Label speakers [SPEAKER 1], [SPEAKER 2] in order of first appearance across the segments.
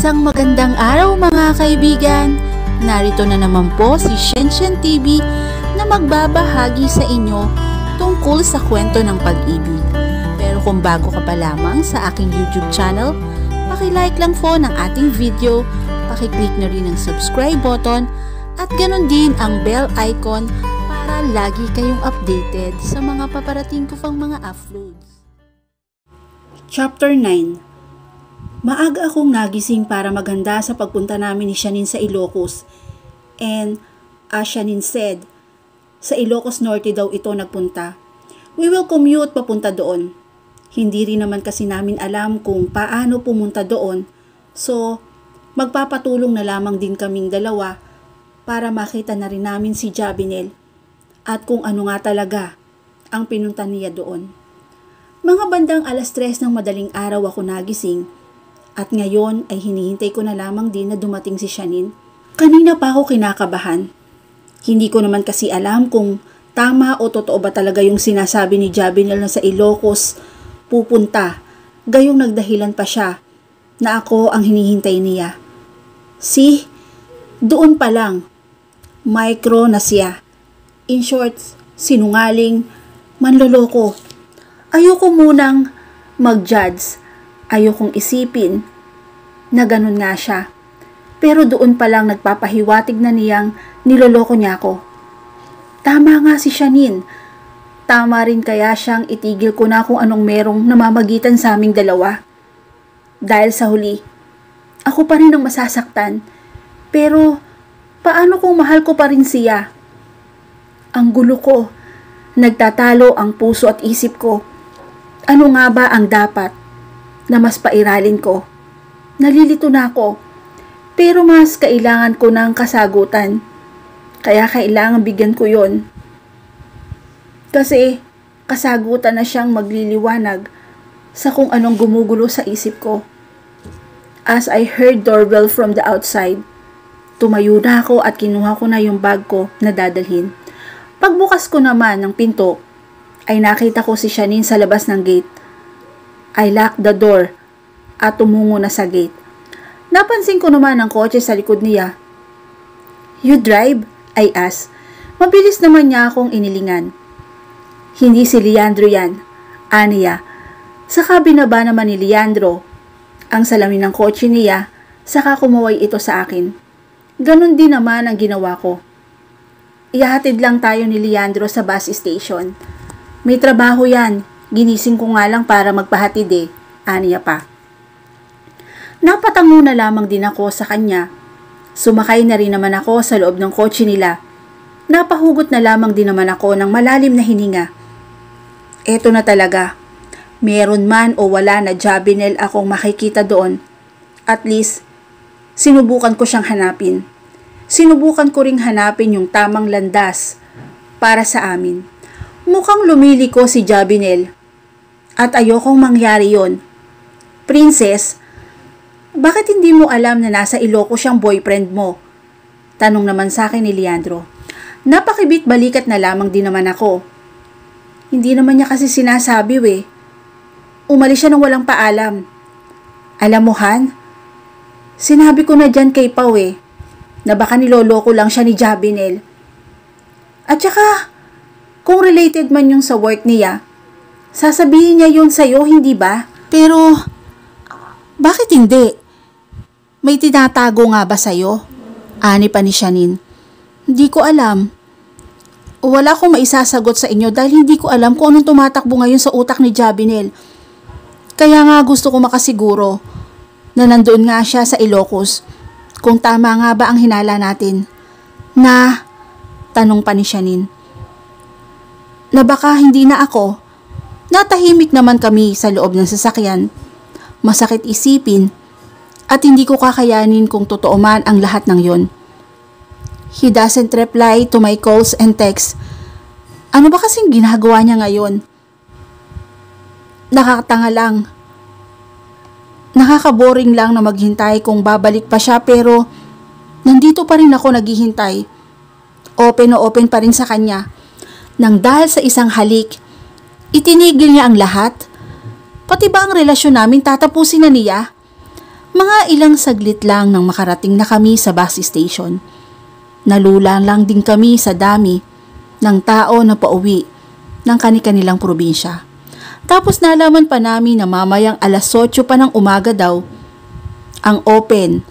[SPEAKER 1] Isang magandang araw mga kaibigan! Narito na naman po si Shenshen TV na magbabahagi sa inyo tungkol sa kwento ng pag-ibig. Pero kung bago ka pa lamang sa aking YouTube channel, paki-like lang po ng ating video, paki-click na rin ang subscribe button at ganon din ang bell icon para lagi kayong updated sa mga paparating ko pang mga uploads. Chapter 9. Maaga akong nagising para maghanda sa pagpunta namin ni Shanin sa Ilocos. And as Shanin said, sa Ilocos Norte daw ito nagpunta. We will commute papunta doon. Hindi rin naman kasi namin alam kung paano pumunta doon. So, magpapatulong na lamang din kaming dalawa para makita na rin namin si Jabinel at kung ano nga talaga ang pinunta niya doon. Mga bandang 3:00 ng madaling araw ako nagising. At ngayon ay hinihintay ko na lamang din na dumating si Shanin. Kanina pa ako kinakabahan. Hindi ko naman kasi alam kung tama o totoo ba talaga yung sinasabi ni Jabinel na sa Ilocos pupunta. Gayong nagdahilan pa siya na ako ang hinihintay niya. See, doon pa lang, micro na siya. In short, sinungaling, manloloko. Ayoko munang mag-judge. Ayokong isipin na ganun nga siya. Pero doon pa lang nagpapahiwatig na niyang niloloko niya ako. Tama nga si Shanin. Tama rin kaya siyang itigil ko na kung anong merong namamagitan sa aming dalawa. Dahil sa huli, ako pa rin ang masasaktan. Pero paano kung mahal ko pa rin siya? Ang gulo ko. Nagtatalo ang puso at isip ko. Ano nga ba ang dapat na mas pairalin ko? Nalilito na ako, pero mas kailangan ko ng kasagutan. Kaya kailangan bigyan ko yon. Kasi kasagutan na siyang magliliwanag sa kung anong gumugulo sa isip ko. As I heard doorbell from the outside, tumayo na ako at kinuha ko na yung bag ko na dadalhin. Pagbukas ko naman ng pinto, ay nakita ko si Shanin sa labas ng gate. I locked the door at tumungo na sa gate. Napansin ko naman ang kotse sa likod niya. You drive? I asked. Mabilis naman niya akong inilingan. Hindi si Leandro yan, aniya. Saka binaba naman ni Leandro ang salamin ng kotse niya, saka kumaway ito sa akin. Ganon din naman ang ginawa ko. Ihahatid lang tayo ni Leandro sa bus station. May trabaho yan. Ginising ko nga lang para magpahatid aniya pa. Napatango na lamang din ako sa kanya. Sumakay na rin naman ako sa loob ng kotse nila. Napahugot na lamang din naman ako ng malalim na hininga. Eto na talaga. Meron man o wala na Jabinel akong makikita doon. At least, sinubukan ko siyang hanapin. Sinubukan ko ring hanapin yung tamang landas para sa amin. Mukhang lumiliko si Jabinel. At ayokong mangyari yon. Princess, bakit hindi mo alam na nasa Ilocos siyang boyfriend mo? Tanong naman sa akin ni Leandro. Napakibit balikat na lamang din naman ako. Hindi naman niya kasi sinasabi Umalis siya nang walang paalam. Alam mo Han, sinabi ko na dyan kay Pao na baka niloloko lang siya ni Jabinel. At saka, kung related man yung sa work niya, sasabihin niya yun sa'yo, hindi ba? Pero, bakit hindi? May tinatago nga ba sa'yo? Ani pa ni Shanin. Hindi ko alam. Wala akong maisasagot sa inyo dahil hindi ko alam kung anong tumatakbo ngayon sa utak ni Jabinel. Kaya nga gusto ko makasiguro na nandoon nga siya sa Ilocos. Kung tama nga ba ang hinala natin? Na, tanong pa ni Shanin. Na baka hindi na ako. Natahimik naman kami sa loob ng sasakyan. Masakit isipin at hindi ko kakayanin kung totoo man ang lahat ng yon. He doesn't reply to my calls and texts. Ano ba kasing ginagawa niya ngayon? Nakakatanga lang. Nakakaboring lang na maghintay kung babalik pa siya pero nandito pa rin ako naghihintay. Open na open pa rin sa kanya. Nang dahil sa isang halik, itinigil niya ang lahat. Pati ba ang relasyon namin tatapusin na niya? Mga ilang saglit lang nang makarating na kami sa bus station. Nalula lang din kami sa dami ng tao na pauwi ng kani-kanilang probinsya. Tapos nalaman pa namin na mamayang alas 8 pa ng umaga daw ang open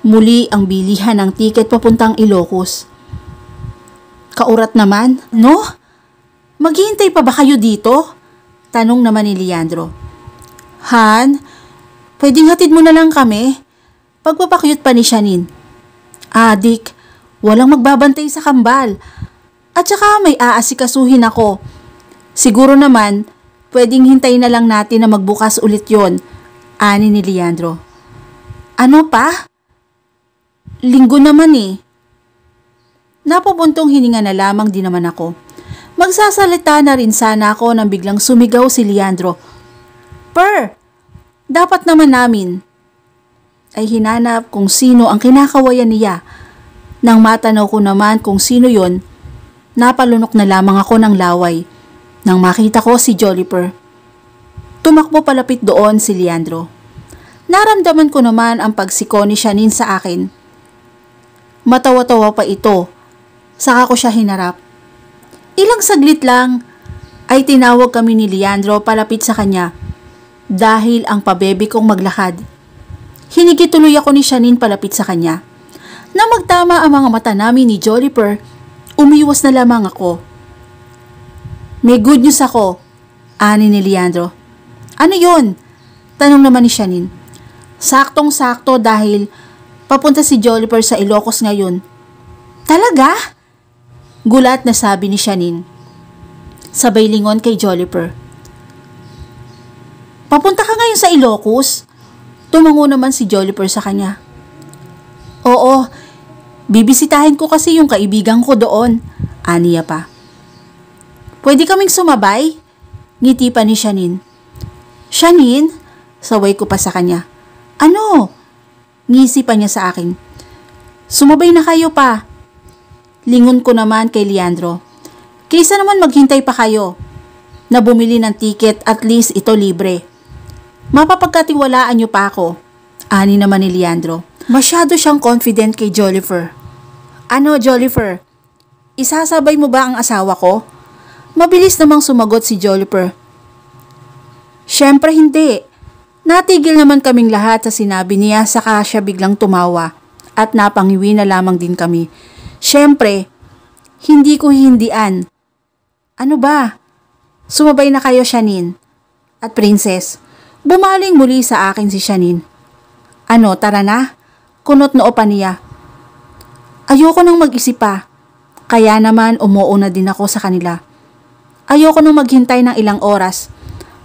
[SPEAKER 1] muli ang bilihan ng tiket papuntang Ilocos. Kaurat naman, no? Maghihintay pa ba kayo dito? Tanong naman ni Leandro. Han, pwedeng hatid mo na lang kami? Pagpapakyut pa ni Shanine. Adik, walang magbabantay sa kambal. At saka may aasikasuhin ako. Siguro naman, pwedeng hintayin na lang natin na magbukas ulit yon, ani ni Leandro. Ano pa? Linggo naman eh. Napapuntong hininga na lamang din naman ako. Magsasalita na rin sana ako nang biglang sumigaw si Leandro. Per, dapat naman namin. Ay hinanap kung sino ang kinakawayan niya. Nang matanaw ko naman kung sino yon, napalunok na lamang ako ng laway. Nang makita ko si Joliper. Tumakbo palapit doon si Leandro. Naramdaman ko naman ang pagsiko ni Shanine sa akin. Matawa-tawa pa ito. Saka ko siya hinarap. Ilang saglit lang ay tinawag kami ni Leandro palapit sa kanya dahil ang pabebe kong maglakad. Hinigit tuloy ako ni Shanine palapit sa kanya. Nang magtama ang mga mata namin ni Joliper, umiwas na lamang ako. May good news ako, ani ni Leandro. Ano yon? Tanong naman ni Shanine. Saktong-sakto dahil papunta si Joliper sa Ilocos ngayon. Talaga? Gulat na sabi ni Shanine. Sabay lingon kay Joliper. Papunta ka ngayon sa Ilocos? Tumango naman si Joliper sa kanya. Oo, bibisitahin ko kasi yung kaibigan ko doon, aniya pa. Pwede kaming sumabay? Ngiti pa ni Shanine. Shanine? Saway ko pa sa kanya. Ano? Ngisi pa niya sa akin. Sumabay na kayo pa. Lingon ko naman kay Leandro. Kaysa naman maghintay pa kayo na bumili ng tiket, at least ito libre. Mapapagkatiwalaan niyo pa ako, ani naman ni Leandro. Masyado siyang confident kay Joliper. Ano Joliper? Isasabay mo ba ang asawa ko? Mabilis namang sumagot si Joliper. Siyempre hindi. Natigil naman kaming lahat sa sinabi niya, saka siya biglang tumawa at napangiwi na lamang din kami. Siyempre, hindi ko hihindian. Ano ba? Sumabay na kayo, Shanine. At Princess, bumaling muli sa akin si Shanine. Ano, tara na? Kunot noo pa niya. Ayoko nang mag-isip pa. Kaya naman umuuna din ako sa kanila. Ayoko nang maghintay ng ilang oras.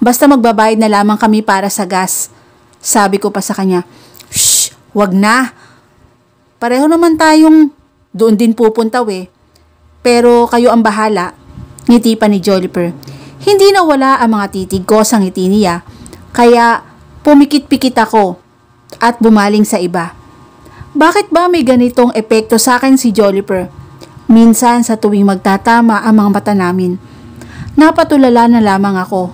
[SPEAKER 1] Basta magbabayad na lamang kami para sa gas. Sabi ko pa sa kanya. Shh, wag na. Pareho naman tayong doon din pupunta Pero kayo ang bahala. Ngiti pa ni Joliper. Hindi na wala ang mga titig ko sa ngiti niya. Kaya pumikit-pikit ako at bumaling sa iba. Bakit ba may ganitong epekto sa akin si Joliper? Minsan sa tuwing magtatama ang mga mata namin, napatulala na lamang ako.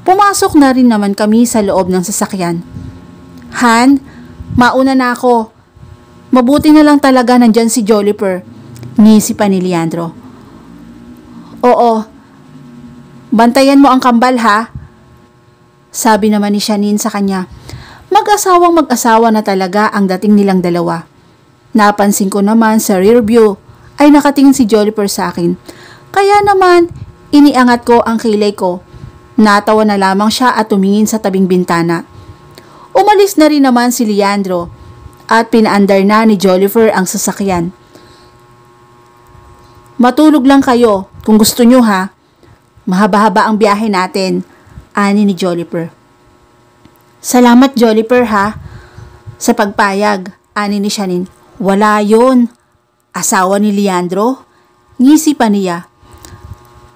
[SPEAKER 1] Pumasok na rin naman kami sa loob ng sasakyan. Han, mauna na ako. Mabuti na lang talaga nandyan si Joliper, ngisi pa ni Leandro. Oo, bantayan mo ang kambal ha, sabi naman ni Shanine sa kanya. Mag-asawang mag-asawa na talaga ang dating nilang dalawa. Napansin ko naman sa rear view ay nakatingin si Joliper sa akin. Kaya naman, iniangat ko ang kilay ko. Natawa na lamang siya at tumingin sa tabing bintana. Umalis na rin naman si Leandro at pinaandar na ni Joliper ang sasakyan. Matulog lang kayo kung gusto nyo ha. Mahaba-haba ang biyahe natin, ani ni Joliper. Salamat Joliper ha, sa pagpayag, ani ni Shanine. Wala yon. Asawa ni Leandro? Ngisi pa niya.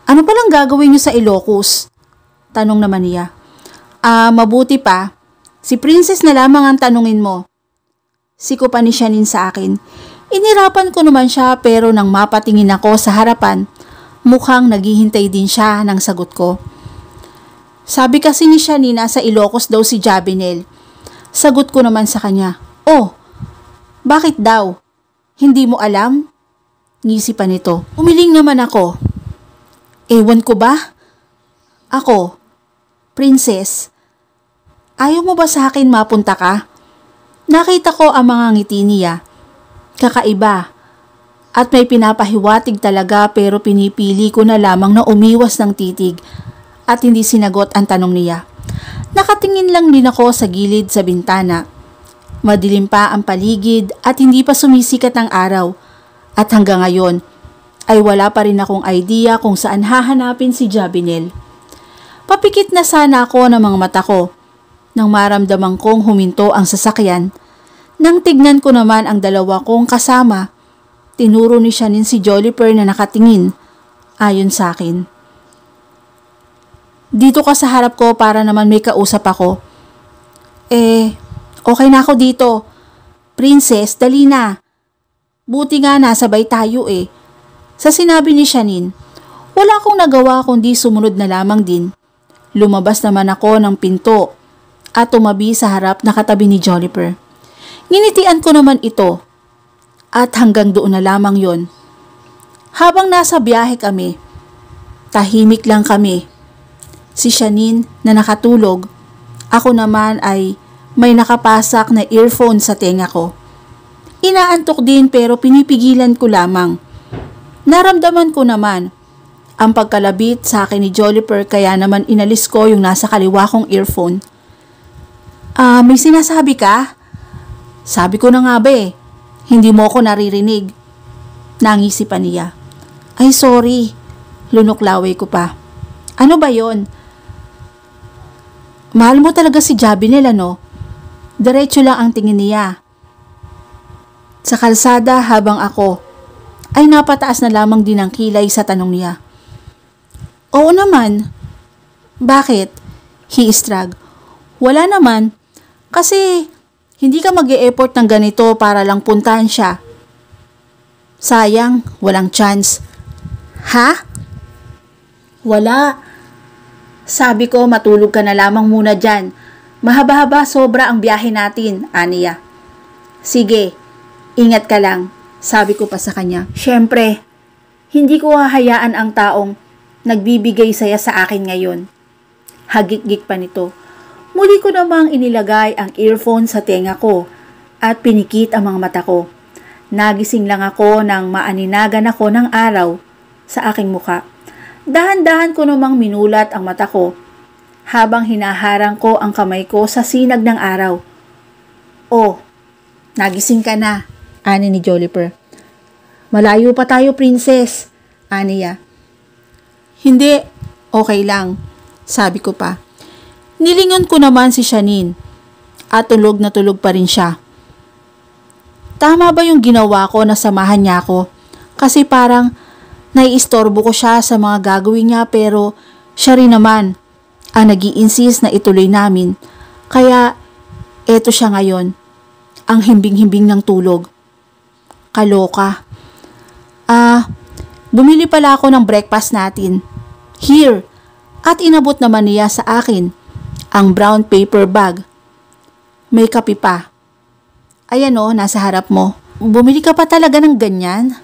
[SPEAKER 1] Ano palang gagawin nyo sa Ilocos? Tanong naman niya. Mabuti pa. Si Princess na lamang ang tanungin mo. Siko pa ni Shanine sa akin. Inirapan ko naman siya pero nang mapatingin ako sa harapan, mukhang naghihintay din siya ng sagot ko. Sabi kasi ni Shanine sa Ilocos daw si Jabinel. Sagot ko naman sa kanya, "Oh, bakit daw? Hindi mo alam?" Ngisi pa nito. Umiling naman ako. Ewan ko ba? Ako, Princess, ayaw mo ba sa akin mapunta ka? Nakita ko ang mga ngiti niya. Kakaiba. At may pinapahiwatig talaga pero pinipili ko na lamang na umiwas ng titig at hindi sinagot ang tanong niya. Nakatingin lang din ako sa gilid sa bintana. Madilim pa ang paligid at hindi pa sumisikat ang araw. At hanggang ngayon ay wala pa rin akong idea kung saan hahanapin si Jabinel. Papikit na sana ako ng mga mata ko nang maramdaman kong huminto ang sasakyan. Nang tignan ko naman ang dalawa kong kasama, tinuro ni Shanine si Joliper na nakatingin ayon sa akin. Dito ka sa harap ko para naman may kausap ako. Okay na ako dito. Princess, dali na. Buti nga nasabay tayo eh. Sa sinabi ni Shanine, wala akong nagawa kundi sumunod na lamang din. Lumabas naman ako ng pinto at tumabi sa harap na katabi ni Joliper. Nginitian ko naman ito at hanggang doon na lamang yon. Habang nasa biyahe kami, tahimik lang kami. Si Shanine na nakatulog, ako naman ay may nakapasak na earphone sa tenga ko. Inaantok din pero pinipigilan ko lamang. Naramdaman ko naman ang pagkalabit sa akin ni Joliper kaya naman inalis ko yung nasa kaliwa kong earphone. May sinasabi ka? Sabi ko na nga ba eh, hindi mo ako naririnig. Nangisi pa niya. Ay sorry, lunuklaway ko pa. Ano ba yon? Mahal mo talaga si Jabinel ano? Diretso lang ang tingin niya. Sa kalsada habang ako ay napataas na lamang din ang kilay sa tanong niya. Oo naman. Bakit? He istrag. Wala naman. Kasi hindi ka mag-e-effort ng ganito para lang puntahan siya. Sayang, walang chance. Ha? Wala. Sabi ko matulog ka na lamang muna dyan. Mahaba-haba sobra ang biyahe natin, aniya. Sige, ingat ka lang, sabi ko pa sa kanya. Siyempre, hindi ko hahayaan ang taong nagbibigay saya sa akin ngayon. Hagik-gik pa nito. Muli ko namang inilagay ang earphone sa tenga ko at pinikit ang mga mata ko. Nagising lang ako nang maaninagan ako ng araw sa aking muka. Dahan-dahan ko namang minulat ang mata ko habang hinaharang ko ang kamay ko sa sinag ng araw. Oh, nagising ka na, ani ni Joliper. Malayo pa tayo, princess, aniya. Hindi, okay lang, sabi ko pa. Nilingon ko naman si Shanine at tulog na tulog pa rin siya. Tama ba yung ginawa ko na samahan niya ako? Kasi parang naiistorbo ko siya sa mga gagawin niya pero siya rin naman ang nag-i-insist na ituloy namin. Kaya eto siya ngayon, ang himbing-himbing ng tulog. Kaloka. Bumili pala ako ng breakfast natin. Here. At inabot naman niya sa akin ang brown paper bag. May kape pa. Ayan o, nasa harap mo. Bumili ka pa talaga ng ganyan?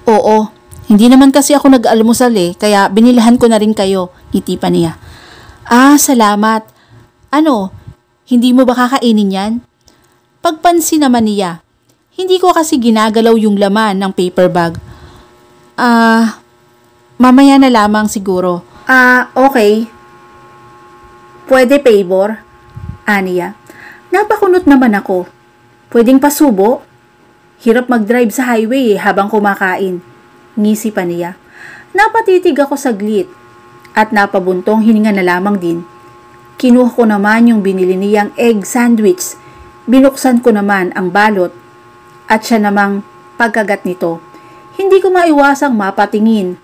[SPEAKER 1] Oo, hindi naman kasi ako nag-almusal eh, kaya binilahan ko na rin kayo, ngiti pa niya. Salamat. Ano, hindi mo ba kakainin yan? Pagpansin naman niya, hindi ko kasi ginagalaw yung laman ng paper bag. Mamaya na lamang siguro. Okay. Pwede favor? Aniya. Napakunot naman ako. Pwedeng pasubo? Hirap mag-drive sa highway habang kumakain. Ngisi pa niya. Napatitig ako saglit at napabuntong hininga na lamang din. Kinuha ko naman yung binili niyang egg sandwich. Binuksan ko naman ang balot at siya namang pagkagat nito. Hindi ko maiwasang mapatingin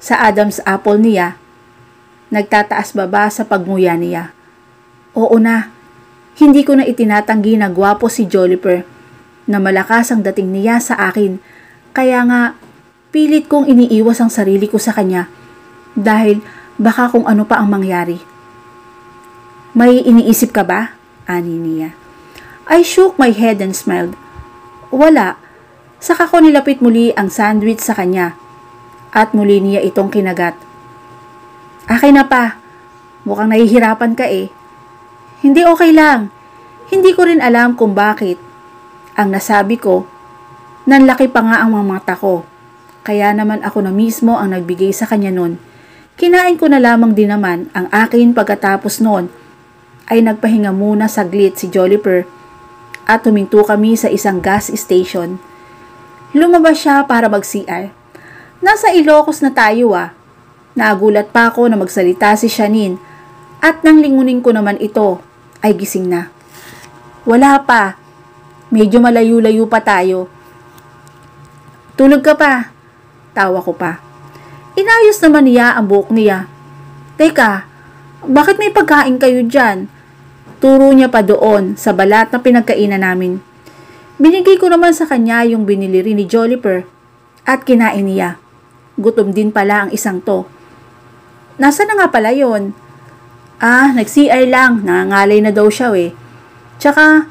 [SPEAKER 1] sa Adam's apple niya. Nagtataas baba sa pagmuya niya. Oo na, hindi ko na itinatanggi na gwapo si Joliper, na malakas ang dating niya sa akin, kaya nga pilit kong iniiwas ang sarili ko sa kanya dahil baka kung ano pa ang mangyari. May iniisip ka ba? Ani niya. I shook my head and smiled. Wala. Saka ko nilapit muli ang sandwich sa kanya. At muli niya itong kinagat. Akin na pa. Mukhang nahihirapan ka eh. Hindi okay lang. Hindi ko rin alam kung bakit. Ang nasabi ko, nanlaki pa nga ang mga mata ko. Kaya naman ako na mismo ang nagbigay sa kanya nun. Kinain ko na lamang din naman ang akin pagkatapos noon ay nagpahinga muna saglit si Joliper at huminto kami sa isang gas station. Lumabas siya para mag-CR. Nasa Ilocos na tayo ah. Nagulat pa ako na magsalita si Shanine at nang lingunin ko naman ito ay gising na. Wala pa. Medyo malayo-layo pa tayo. Tulog ka pa. Tawa ko pa. Inayos naman niya ang buhok niya. Teka, bakit may pagkain kayo dyan? Turo niya pa doon sa balat na pinagkainan namin. Binigay ko naman sa kanya yung binili rin ni Joliper at kinain niya. Gutom din pala ang isang to. Nasaan na nga pala yon? Nag-CR lang. Nangangalay na daw siya eh. Tsaka,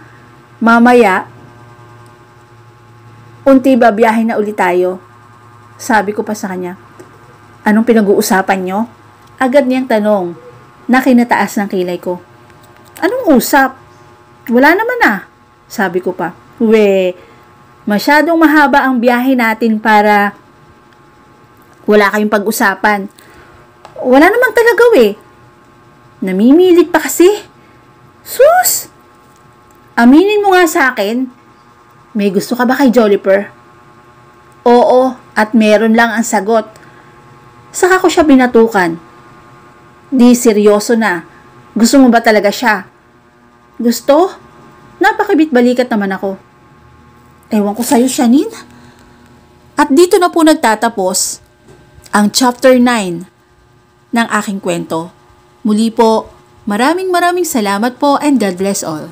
[SPEAKER 1] mamaya, unti babiyahin na ulit tayo. Sabi ko pa sa kanya. Anong pinag-uusapan nyo? Agad niyang tanong na kinataas ng kilay ko. Anong usap? Wala naman ah. Sabi ko pa. Masyadong mahaba ang biyahe natin para wala kayong pag-usapan. Wala naman talaga Namimilit pa kasi. Sus! Aminin mo nga sa akin, may gusto ka ba kay Joliper? Oo, at meron lang ang sagot. Saka ko siya binatukan. Di seryoso na. Gusto mo ba talaga siya? Gusto? Napakibit-balikat naman ako. Ewan ko sa'yo, Shanine. At dito na po nagtatapos ang chapter 9 ng aking kwento. Muli po, maraming salamat po and God bless all.